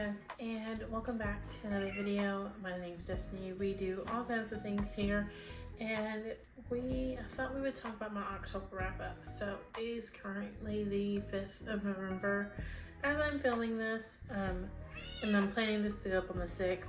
guys, and welcome back to another video. My name's Destiny. We do all kinds of things here, and I thought we would talk about my October wrap up. So it is currently the 5th of November as I'm filming this, and I'm planning this to go up on the 6th.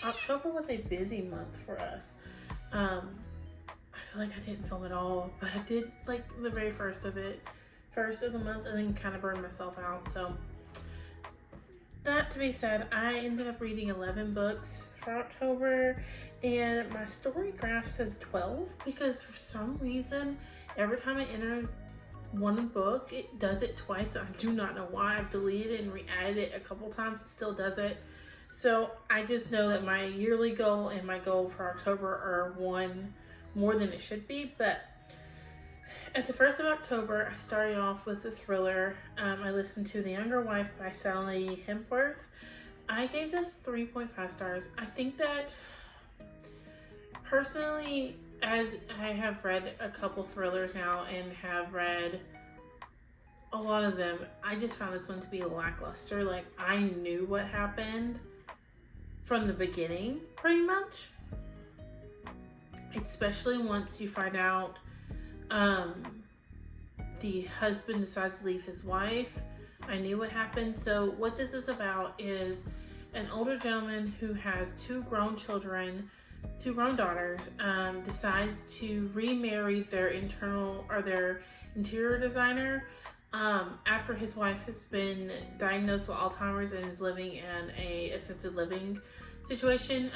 October was a busy month for us. I feel like I didn't film at all, but I did like the very first of the month, and then kind of burned myself out. So that to be said, I ended up reading 11 books for October, and my story graph says 12 because for some reason, every time I enter one book, it does it twice. I do not know why. I've deleted it and re-added it a couple times. It still does it. So I just know that my yearly goal and my goal for October are one more than it should be. But at the 1st of October, I started off with a thriller. I listened to The Younger Wife by Sally Hempworth. I gave this 3.5 stars. I think that personally, as I have read a couple thrillers now and have read a lot of them, I just found this one to be lackluster. Like, I knew what happened from the beginning, pretty much. Especially once you find out the husband decides to leave his wife. I knew what happened. So what this is about is an older gentleman who has two grown daughters, decides to remarry their interior designer after his wife has been diagnosed with Alzheimer's and is living in a assisted living situation.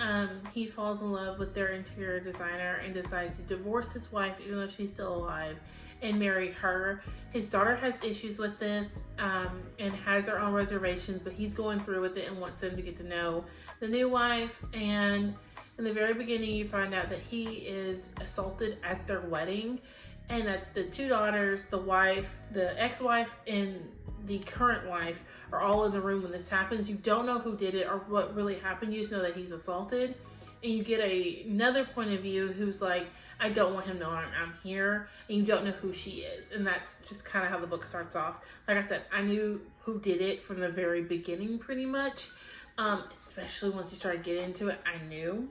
He falls in love with their interior designer and decides to divorce his wife even though she's still alive and marry her. His daughter has issues with this and has their own reservations, but he's going through with it and wants them to get to know the new wife. And in the very beginning, you find out that he is assaulted at their wedding, and that the two daughters, the wife, the ex-wife, and the current wife are all in the room when this happens. You don't know who did it or what really happened. You just know that he's assaulted, and you get another point of view who's like, I don't want him knowing I'm here, and you don't know who she is. And that's just kind of how the book starts off. Like I said, I knew who did it from the very beginning pretty much, especially once you started getting into it. I knew.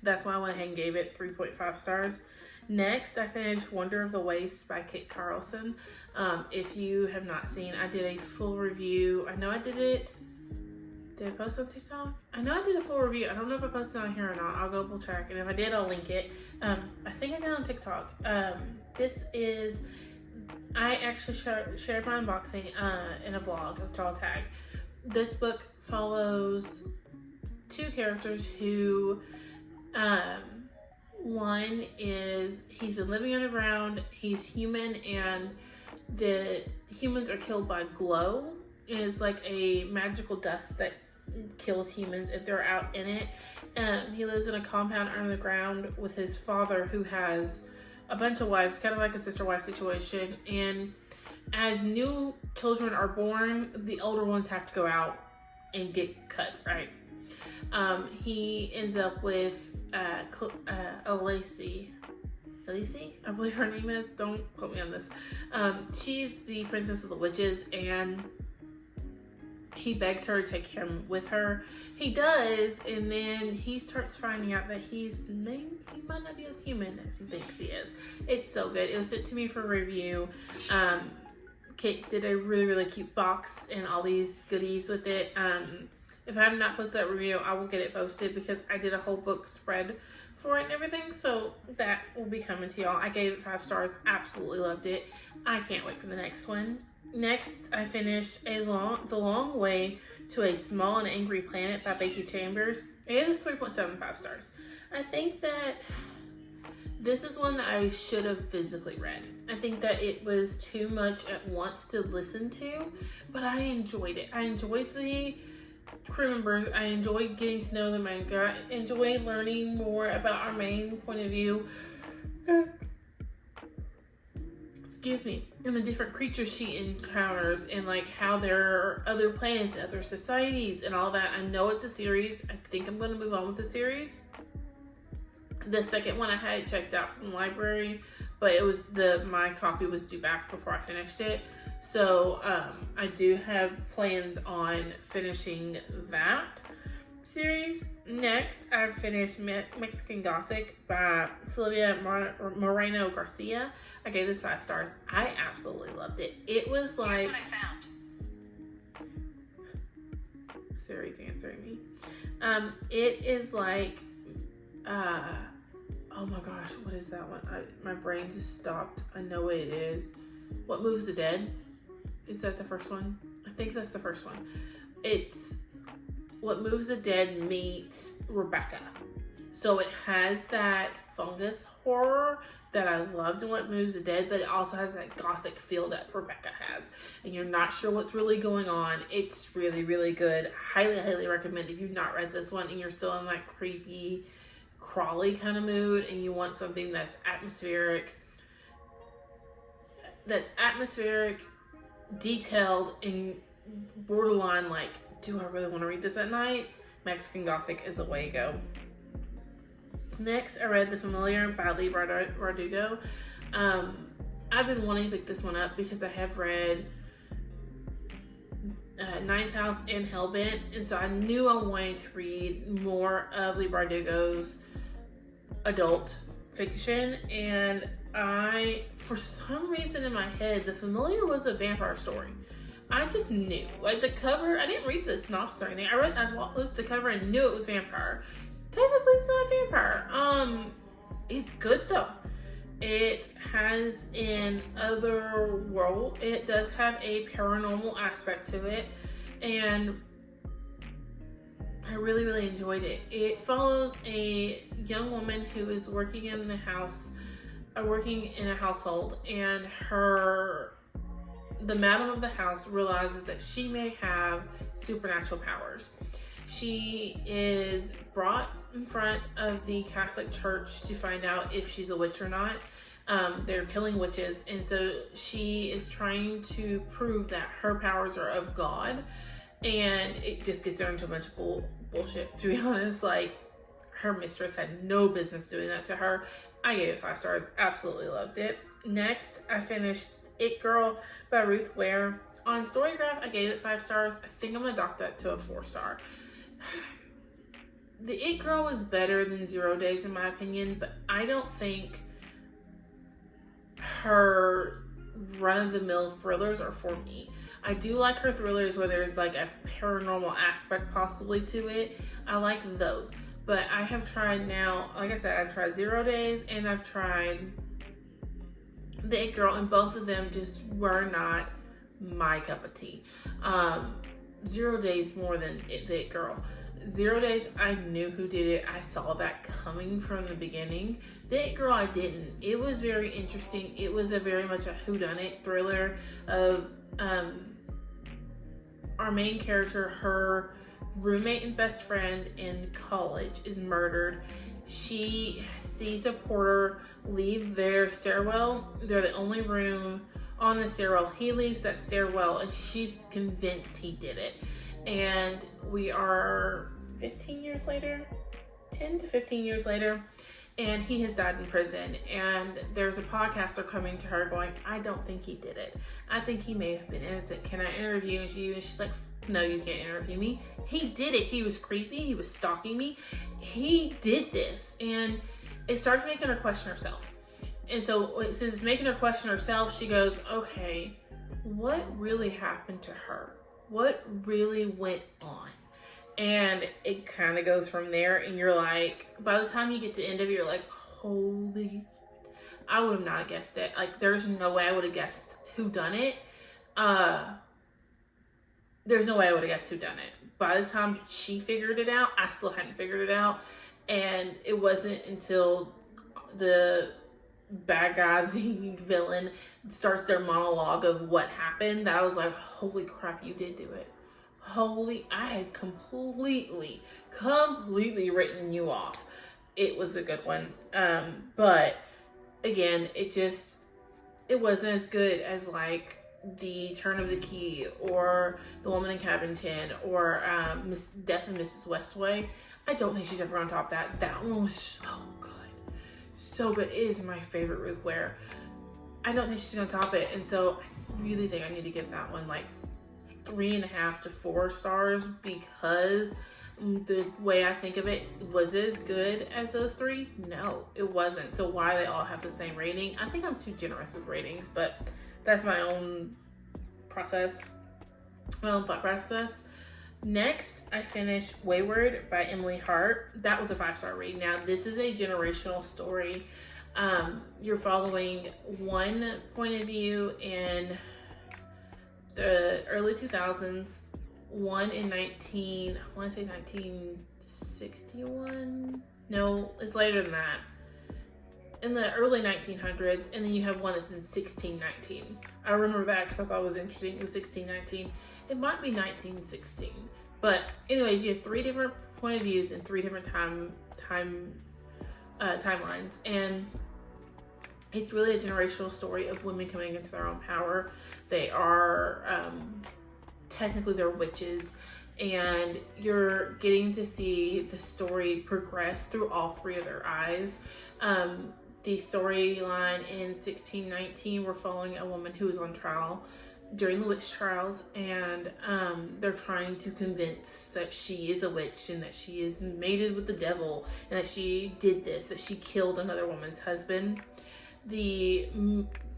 That's why I went ahead and gave it 3.5 stars. Next, I finished Wonder of the Waste by Kit Carlson. If you have not seen, I did a full review. I know I did it. Did I post on TikTok? I know I did a full review. I don't know if I posted on here or not. I'll go double check. And if I did, I'll link it. I think I did on TikTok. I actually shared my unboxing in a vlog, which I'll tag. This book follows two characters who, one is, he's been living underground, he's human, and the humans are killed by glow. It is like a magical dust that kills humans if they're out in it. He lives in a compound under the ground with his father, who has a bunch of wives, kind of like a sister-wife situation. And as new children are born, the older ones have to go out and get cut, right? He ends up with Elise, I believe her name is. Don't quote me on this. She's the princess of the witches, and he begs her to take him with her. He does, and then he starts finding out that he might not be as human as he thinks he is. It's so good. It was sent to me for review. Kate did a really, really cute box and all these goodies with it. If I have not posted that review, I will get it posted because I did a whole book spread for it and everything. So that will be coming to y'all. I gave it 5 stars. Absolutely loved it. I can't wait for the next one. Next, I finished The Long Way to a Small and Angry Planet by Becky Chambers. I gave this 3.75 stars. I think that this is one that I should have physically read. I think that it was too much at once to listen to, but I enjoyed it. I enjoyed the crew members. I enjoyed getting to know them. I enjoyed learning more about our main point of view. Excuse me. And the different creatures she encounters, and like how there are other planets, other societies, and all that. I know it's a series. I think I'm going to move on with the series. The second one I had it checked out from the library, but it was my copy was due back before I finished it. So I do have plans on finishing that series. Next, I've finished Mexican Gothic by Sylvia Moreno Garcia. I gave this 5 stars. I absolutely loved it. It was like... Here's what I found. Siri's answering me. It is like... oh my gosh, what is that one? My brain just stopped. I know what it is. What Moves the Dead? Is that the first one? I think that's the first one. It's What Moves the Dead meets Rebecca. So it has that fungus horror that I loved in What Moves the Dead, but it also has that gothic feel that Rebecca has. And you're not sure what's really going on. It's really, really good. Highly, highly recommend if you've not read this one and you're still in that creepy, crawly kind of mood and you want something that's atmospheric, detailed, and borderline like, do I really want to read this at night? Mexican Gothic is a way to go. Next, I read The Familiar by Leigh Bardugo. I've been wanting to pick this one up because I have read Ninth House and Hellbent, and so I knew I wanted to read more of Leigh Bardugo's adult fiction, and for some reason in my head, The Familiar was a vampire story. I just knew. Like the cover, I didn't read the synopsis or anything. I looked at the cover and knew it was vampire. Technically, it's not vampire. It's good though. It has an other world. It does have a paranormal aspect to it, and I really, really enjoyed it. It follows a young woman who is working in a household, and the madam of the house realizes that she may have supernatural powers. She is brought in front of the Catholic Church to find out if she's a witch or not. They're killing witches, and so she is trying to prove that her powers are of God, and it just gets her into a bunch of bullshit, to be honest. Like, her mistress had no business doing that to her. I gave it 5 stars. Absolutely loved it. Next, I finished It Girl by Ruth Ware. On Storygraph, I gave it 5 stars. I think I'm gonna dock that to a 4-star. The It Girl was better than 0 Days in my opinion, but I don't think her run-of-the-mill thrillers are for me. I do like her thrillers where there's like a paranormal aspect possibly to it. I like those. But I have tried now, like I said, I've tried 0 Days and I've tried The It Girl, and both of them just were not my cup of tea. 0 Days more than The It Girl. 0 Days, I knew who did it. I saw that coming from the beginning. The It Girl, I didn't. It was very interesting. It was very much a whodunit thriller of our main character, her roommate and best friend in college is murdered. She sees a porter leave their stairwell. They're the only room on the stairwell. He leaves that stairwell and she's convinced he did it. And we are 15 years later, 10 to 15 years later, and he has died in prison. And there's a podcaster coming to her going, I don't think he did it. I think he may have been innocent. Can I interview you? And she's like, no, you can't interview me. He did it. He was creepy. He was stalking me. He did this. And it starts making her question herself. And so since it's making her question herself, she goes, okay, what really happened to her? What really went on? And it kind of goes from there. And you're like, by the time you get to the end of it, you're like, holy, I would have not guessed it. Like, there's no way I would have guessed who done it. There's no way I would have guessed who done it. By the time she figured it out, I still hadn't figured it out. And it wasn't until the bad guy, the villain, starts their monologue of what happened that I was like, holy crap, you did do it. I had completely written you off. It was a good one. But again, it wasn't as good as like The Turn of the Key or The Woman in Cabin 10 or Death of Mrs. Westaway. I don't think she's ever on top of that. That one was so good. So good. It is my favorite Ruth Ware. I don't think she's gonna top it. And so really think I need to give that one like 3.5 to 4 stars, because the way I think of it, was it as good as those three? No, it wasn't. So why they all have the same rating? I think I'm too generous with ratings, but that's my own process, my own thought process. Next, I finished Wayward by Emily Hart. That was a 5-star read. Now, this is a generational story. You're following one point of view in the early 2000s, one in 1961? No, it's later than that. In the early 1900s, and then you have one that's in 1619. I remember that because I thought it was interesting. It was 1619. It might be 1916. But anyways, you have 3 different point of views and 3 different timelines. And it's really a generational story of women coming into their own power. They are, technically they're witches. And you're getting to see the story progress through all 3 of their eyes. The storyline in 1619, we're following a woman who was on trial during the witch trials, and they're trying to convince that she is a witch and that she is mated with the devil and that she did this, that she killed another woman's husband. The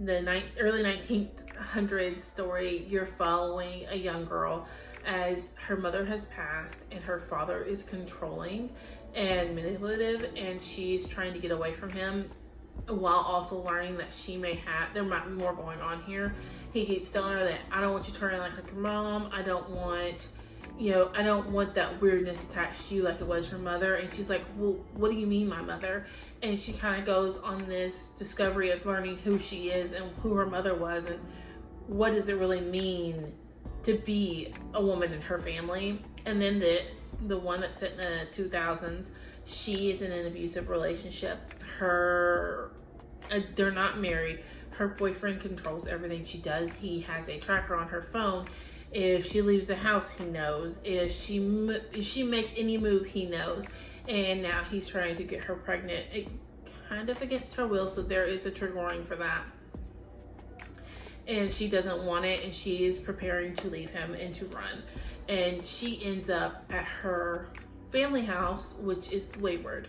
early 1900s story, you're following a young girl as her mother has passed and her father is controlling and manipulative, and she's trying to get away from him, while also learning that there might be more going on here. He keeps telling her that, I don't want you turning like your mom. I don't want that weirdness attached to you like it was her mother. And she's like, well, what do you mean my mother? And she kind of goes on this discovery of learning who she is and who her mother was and what does it really mean to be a woman in her family. And then the one that's set in the 2000s, she is in an abusive relationship. They're not married. Her boyfriend controls everything she does. He has a tracker on her phone. If she leaves the house, he knows. If she makes any move, he knows. And now he's trying to get her pregnant, kind of against her will. So there is a trigger warning for that. And she doesn't want it, and she is preparing to leave him and to run. And she ends up at her family house, which is the Wayward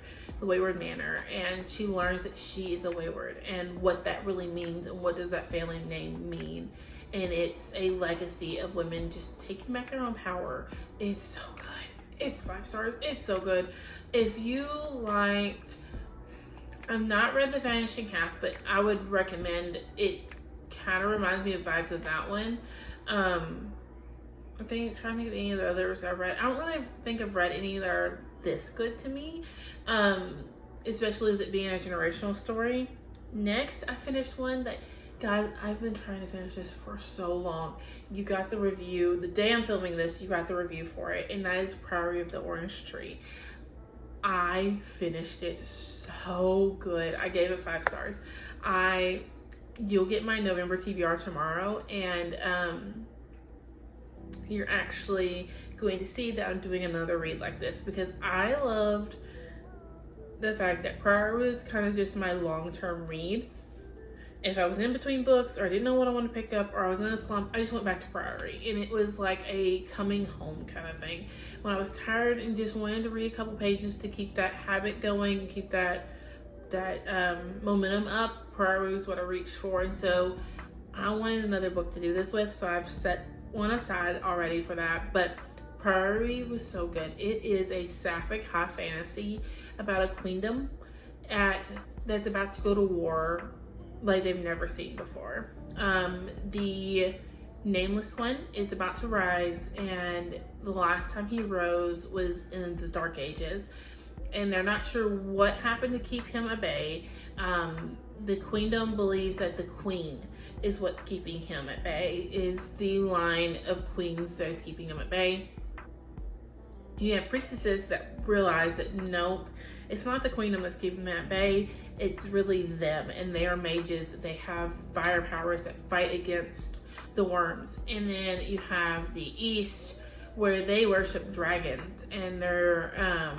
Manor, and she learns that she is a Wayward and what that really means and what does that family name mean. And it's a legacy of women just taking back their own power. It's so good. It's 5 stars. It's so good. If you liked, I've not read The Vanishing Half, but I would recommend it. Kind of reminds me of vibes of that one. I'm trying to think of any of the others I've read. I don't really think I've read any that are this good to me, especially with it being a generational story. Next, I finished one that, guys, I've been trying to finish this for so long. You got the review. The day I'm filming this, you got the review for it, and that is Priory of the Orange Tree. I finished it so good. I gave it 5 stars. You'll get my November TBR tomorrow, and you're actually going to see that I'm doing another read like this, because I loved the fact that Priory was kind of just my long-term read. If I was in between books or I didn't know what I wanted to pick up or I was in a slump, I just went back to Priory, and it was like a coming home kind of thing. When I was tired and just wanted to read a couple pages to keep that habit going, keep that momentum up, Priory was what I reached for. And so I wanted another book to do this with, so I've set one aside already for that. But Priory was so good. It is a sapphic high fantasy about a queendom that's about to go to war like they've never seen before. The Nameless One is about to rise, and the last time he rose was in the Dark Ages, and they're not sure what happened to keep him at bay. The queendom believes that the queen is what's keeping him at bay, is the line of queens that is keeping him at bay. You have priestesses that realize that nope, it's not the queendom that's keeping them at bay, it's really them, and they are mages. They have fire powers that fight against the worms. And then you have the East, where they worship dragons, and they're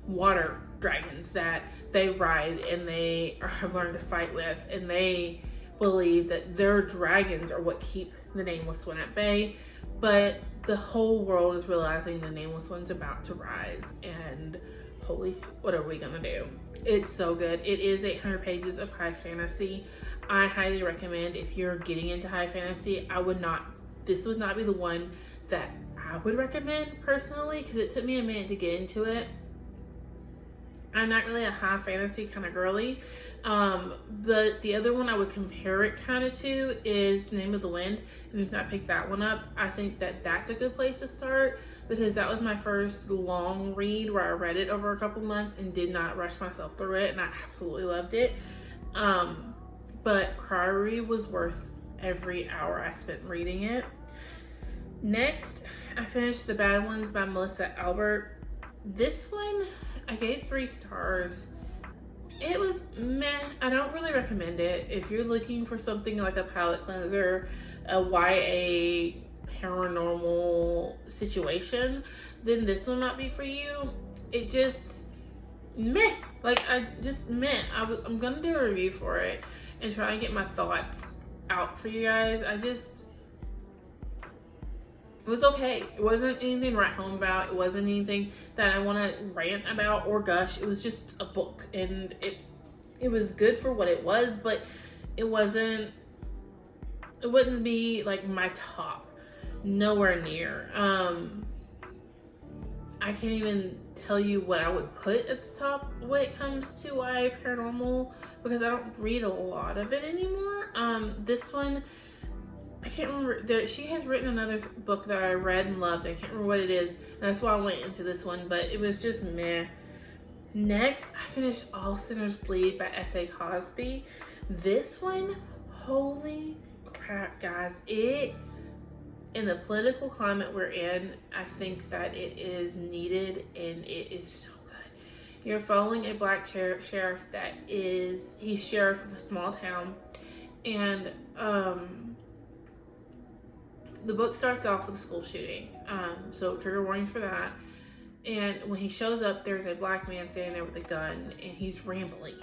water dragons that they ride and they have learned to fight with, and they believe that their dragons are what keep the Nameless One at bay, but the whole world is realizing the Nameless One's about to rise, and holy, what are we gonna do? It's so good. It is 800 pages of high fantasy. I highly recommend, if you're getting into high fantasy, this would not be the one that I would recommend personally, because it took me a minute to get into it. I'm not really a high fantasy kind of girly. The other one I would compare it kind of to is Name of the Wind. If you've not picked that one up, I think that that's a good place to start, because that was my first long read where I read it over a couple months and did not rush myself through it, and I absolutely loved it. But Priory was worth every hour I spent reading it. Next, I finished The Bad Ones by Melissa Albert. This one, I gave 3 stars. It was meh. I don't really recommend it. If you're looking for something like a palate cleanser, a YA paranormal situation, then this will not be for you. It just meh. I'm gonna do a review for it and try and get my thoughts out for you guys. It was okay. It wasn't anything to write home about. It wasn't anything that I want to rant about or gush. It was just a book, and it was good for what it was, but it wouldn't be like my top. Nowhere near. I can't even tell you what I would put at the top when it comes to YA paranormal, because I don't read a lot of it anymore. This one, I can't remember. She has written another book that I read and loved. I can't remember what it is. And that's why I went into this one, but it was just meh. Next, I finished All Sinners Bleed by S.A. Cosby. This one, holy crap, guys. In the political climate we're in, I think that it is needed, and it is so good. You're following a black sheriff he's sheriff of a small town, and the book starts off with a school shooting, so trigger warnings for that. And when he shows up, there's a black man standing there with a gun, and he's rambling.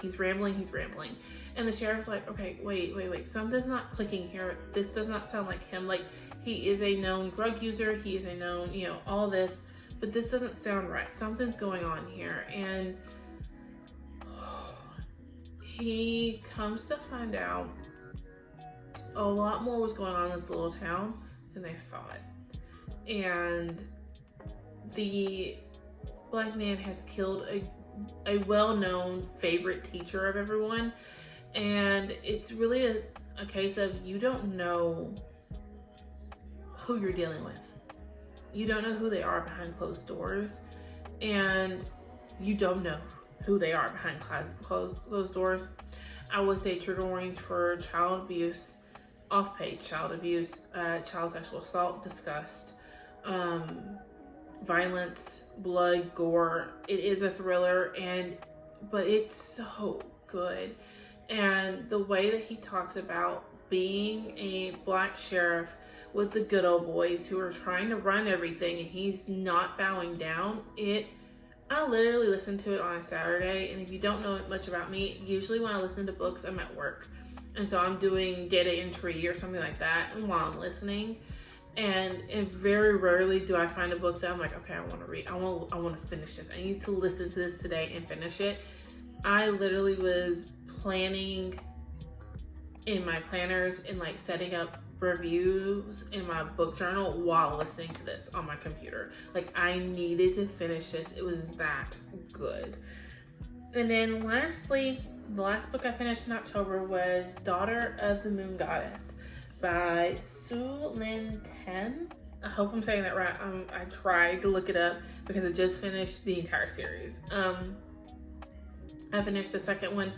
And the sheriff's like, okay, wait, something's not clicking here. This does not sound like him. Like, he is a known drug user, he is a known, all this, but this doesn't sound right. Something's going on here. And he comes to find out a lot more was going on in this little town than they thought. And the black man has killed a well-known favorite teacher of everyone. And it's really a case of, you don't know who you're dealing with. You don't know who they are behind closed doors, and you don't know who they are behind closed doors. I would say trigger warnings for child abuse, off-page child abuse, child sexual assault, disgust, violence, blood, gore. It is a thriller, but it's so good. And the way that he talks about being a black sheriff with the good old boys who are trying to run everything, and he's not bowing down. I literally listened to it on a Saturday, and if you don't know much about me, usually when I listen to books, I'm at work. And so I'm doing data entry or something like that while I'm listening. And very rarely do I find a book that I'm like, okay, I want to read. I want to finish this. I need to listen to this today and finish it. I literally was planning in my planners and like setting up reviews in my book journal while listening to this on my computer. Like, I needed to finish this. It was that good. And then lastly, the last book I finished in October was Daughter of the Moon Goddess by Su Lin Tan. I hope I'm saying that right. I tried to look it up because I just finished the entire series. I finished the second one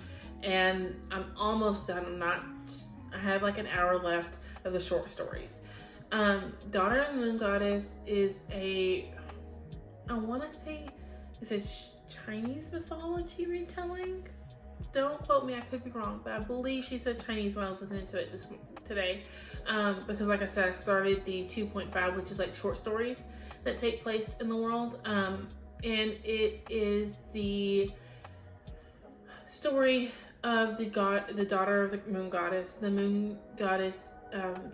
and I'm almost done. I have like an hour left of the short stories. Daughter of the Moon Goddess is I want to say it's a Chinese mythology retelling. Don't quote me, I could be wrong, but I believe she said Chinese when I was listening to it today. Because like I said, I started the 2.5, which is like short stories that take place in the world. And it is the story of the daughter of the moon goddess. The moon goddess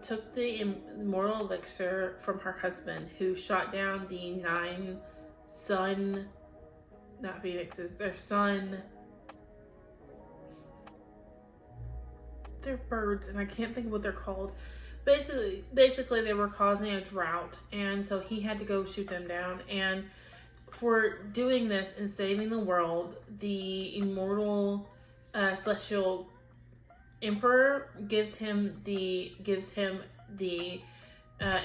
took the immortal elixir from her husband, who shot down the 9 sun, not phoenixes, their sun. They're birds, and I can't think of what they're called. Basically, they were causing a drought, and so he had to go shoot them down. And for doing this and saving the world, the immortal celestial emperor gives him the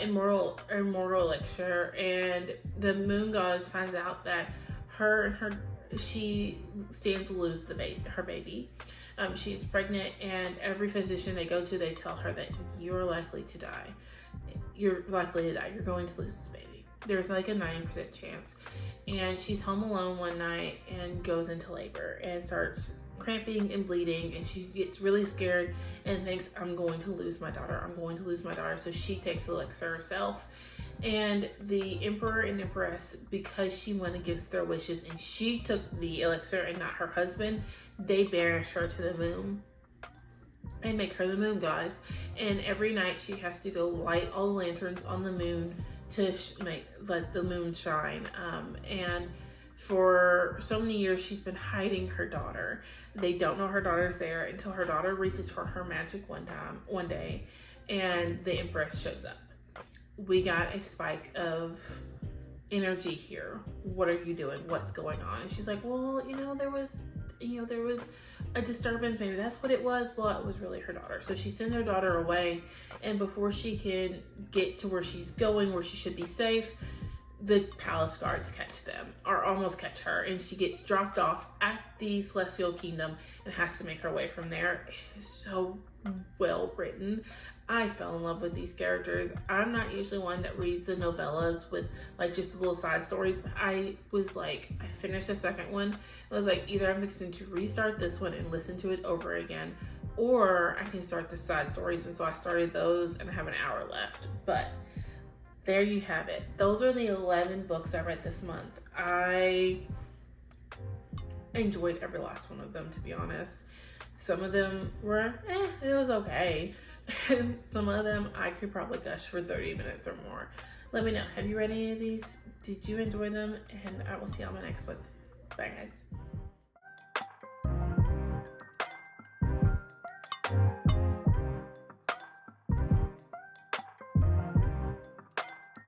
immortal elixir, and the moon goddess finds out that she stands to lose her baby. She's pregnant, and every physician they go to, they tell her that you're likely to die. You're going to lose this baby. There's like a 90% chance. And she's home alone one night and goes into labor and starts cramping and bleeding, and she gets really scared and thinks, I'm going to lose my daughter. So she takes the elixir herself. And the emperor and empress, because she went against their wishes and she took the elixir and not her husband, they banish her to the moon and make her the moon goddess. And every night she has to go light all the lanterns on the moon to let the moon shine. And for so many years she's been hiding her daughter. They don't know her daughter's there until her daughter reaches for her magic one day, and the empress shows up. We got a spike of energy here. What are you doing? What's going on? And she's like, well, there was a disturbance. Maybe that's what it was. Well, it was really her daughter. So she sends her daughter away, and before she can get to where she's going, where she should be safe, the palace guards almost catch her, and she gets dropped off at the Celestial Kingdom and has to make her way from there. It is so well written. I fell in love with these characters. I'm not usually one that reads the novellas with like just little side stories, but I finished the second one. I was like, either I'm fixing to restart this one and listen to it over again, or I can start the side stories. And so I started those, and I have an hour left. But there you have it. Those are the 11 books I read this month. I enjoyed every last one of them, to be honest. Some of them were, it was okay. Some of them I could probably gush for 30 minutes or more. Let me know. Have you read any of these? Did you enjoy them? And I will see you on my next one. Bye, guys.